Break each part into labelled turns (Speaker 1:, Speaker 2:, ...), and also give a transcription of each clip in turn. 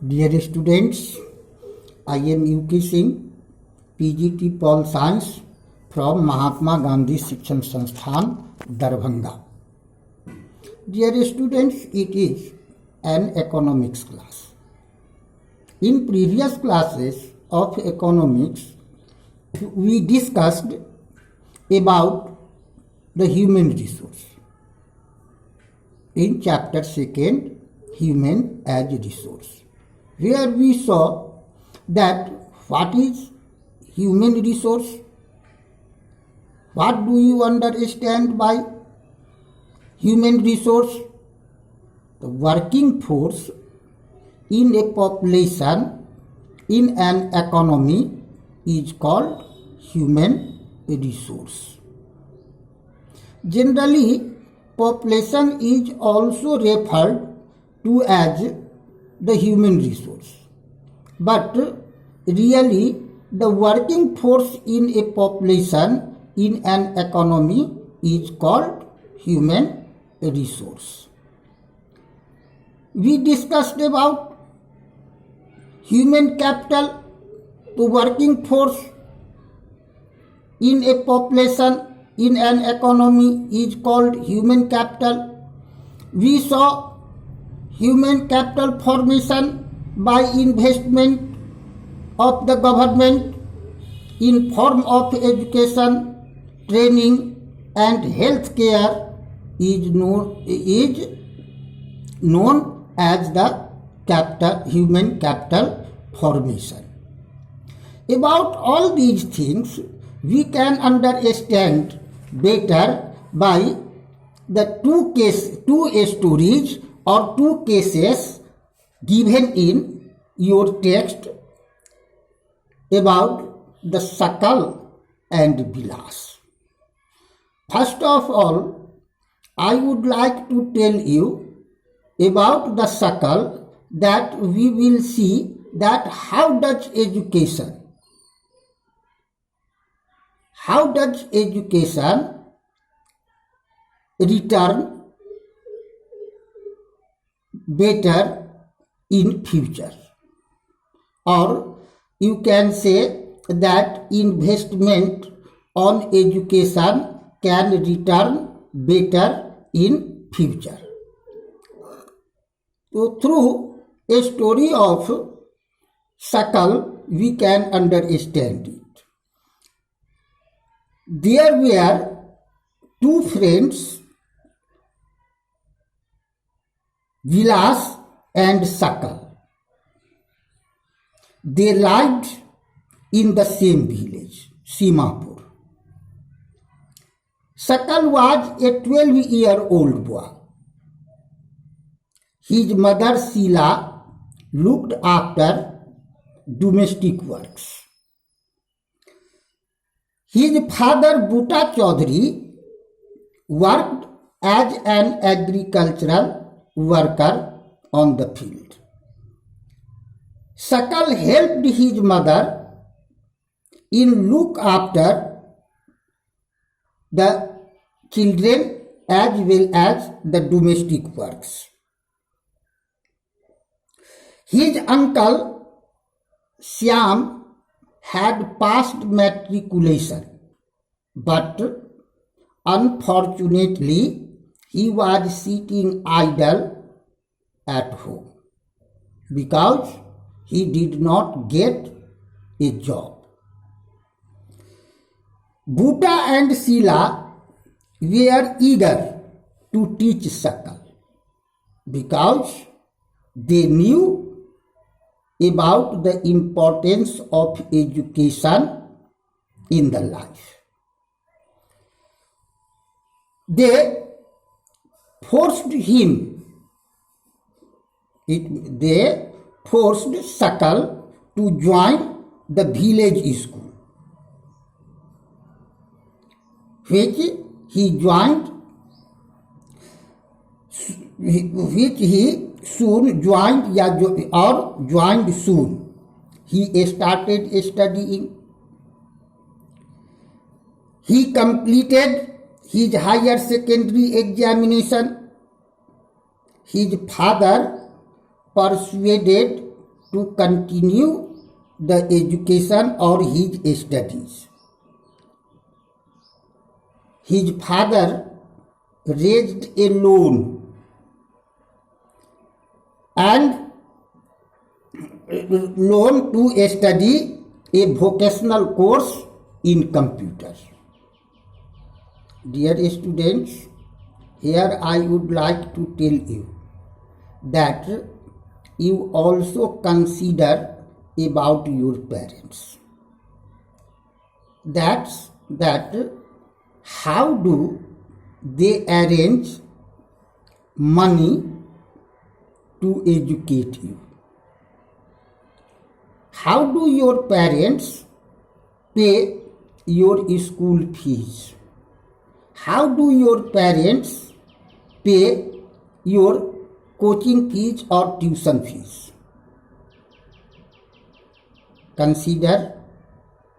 Speaker 1: Dear students, I am UK Singh, PGT Pol Science from Mahatma Gandhi Shikshan Sansthan, Darbhanga. Dear students, it is an economics class. In previous classes of economics, we discussed about the human resource. In chapter 2, Human as Resource, where we saw that what is human resource, what do you understand by human resource? The working force in a population, in an economy, is called human resource. Generally, population is also referred to as the human resource, but really the working force in a population, in an economy, is called human resource. We discussed about human capital, the working force in a population, in an economy, is called human capital. We saw human capital formation by investment of the government in form of education, training and health care is known as the human capital formation. About all these things we can understand better by the two stories or two cases given in your text about the Sakal and Vilas. First of all, I would like to tell you about the Sakal, that we will see that how does education return better in future, or you can say that investment on education can return better in future. So through a story of Sakal we can understand it. There were two friends, Vilas and Sakal. They lived in the same village, Simapur. Sakal was a 12-year-old boy. His mother Sheila looked after domestic works. His father Butta Chaudhary worked as an agricultural worker on the field. Sakal helped his mother in look after the children as well as the domestic works. His uncle Shyam had passed matriculation, but unfortunately he was sitting idle at home because he did not get a job. Butta and Sheila were eager to teach Sakal because they knew about the importance of education in the life. They forced Sakal to join the village school, which he soon joined soon. He started studying. He completed his higher secondary examination. His father persuaded to continue the education or his studies. His father raised a loan and loan to study a vocational course in computers. Dear students, here I would like to tell you that you also consider about your parents. That how do they arrange money to educate you? How do your parents pay your school fees? How do your parents pay your coaching fees or tuition fees? Consider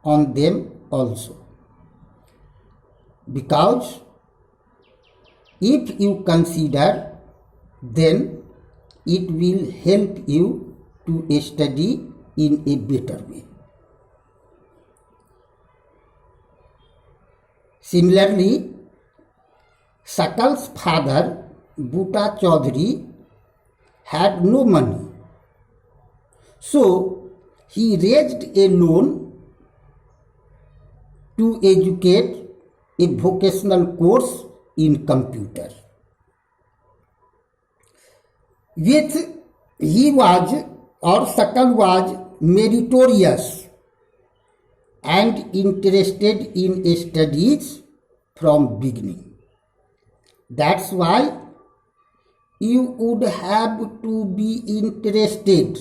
Speaker 1: on them also. Because if you consider, then it will help you to study in a better way. Similarly, Sakal's father, Bhuta Chaudhary, had no money. So, he raised a loan to educate a vocational course in computer. With Sakal was meritorious and interested in studies from beginning. That's why you would have to be interested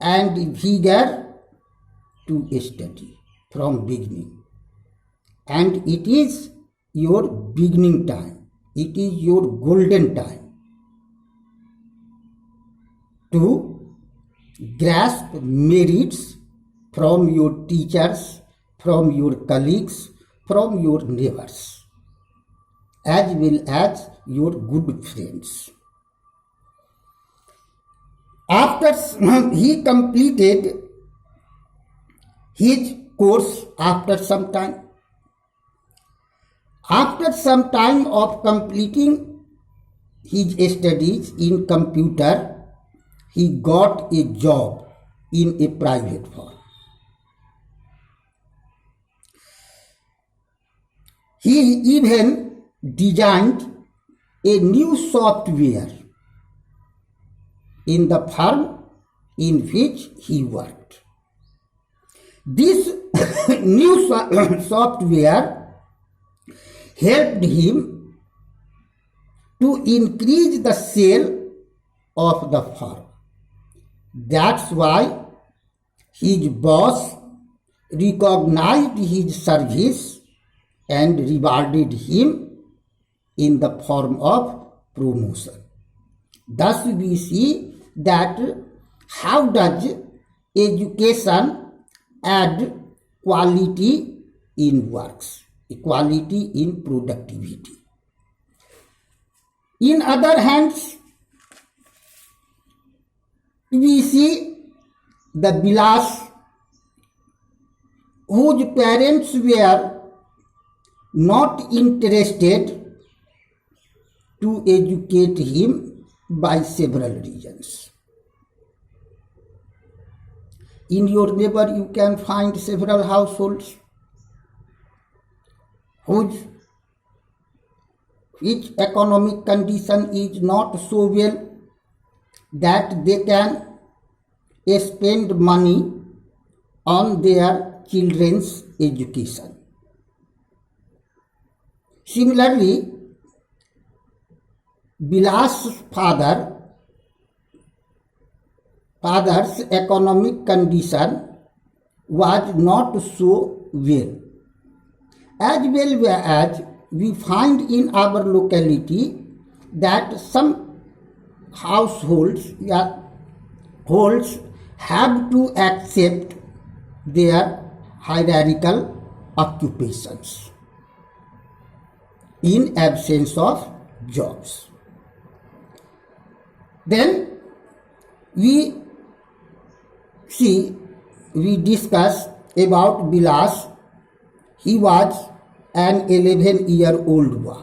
Speaker 1: and eager to study from beginning. And it is your beginning time. It is your golden time to grasp merits from your teachers, from your colleagues, from your neighbors, as well as your good friends. After he completed his course after some time of completing his studies in computer, he got a job in a private firm. He even designed a new software in the firm in which he worked. This new software helped him to increase the sale of the firm. That's why his boss recognized his service and rewarded him in the form of promotion. Thus we see that how does education add quality in works, equality in productivity. In other hands, we see the Bilas, whose parents were not interested to educate him by several reasons. In your neighbor, you can find several households which economic condition is not so well that they can spend money on their children's education. Similarly, Bilas's father's economic condition was not so well. As well as we find in our locality that some households have to accept their hierarchical occupations in absence of jobs. Then we See, we discussed about Bilas. He was an 11-year-old boy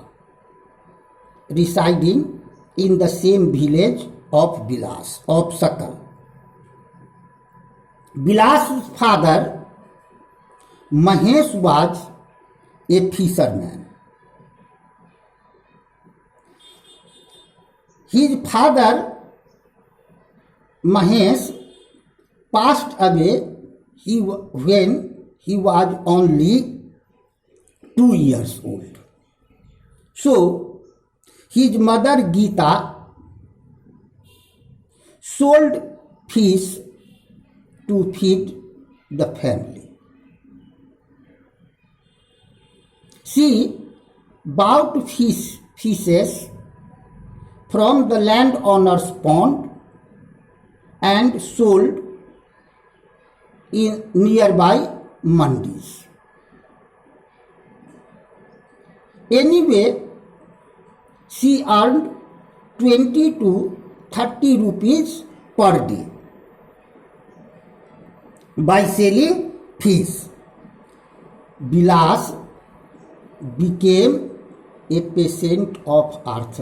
Speaker 1: residing in the same village of Bilas, of Sakal. Bilas's father, Mahesh, was a fisherman. His father, Mahesh, passed away when he was only 2 years old. So, his mother Geeta sold fish to feed the family. She bought fishes from the landowner's pond and sold in nearby mandis. Anyway, she earned 20 to 30 rupees per day by selling fish. Bilas became a patient of arthritis.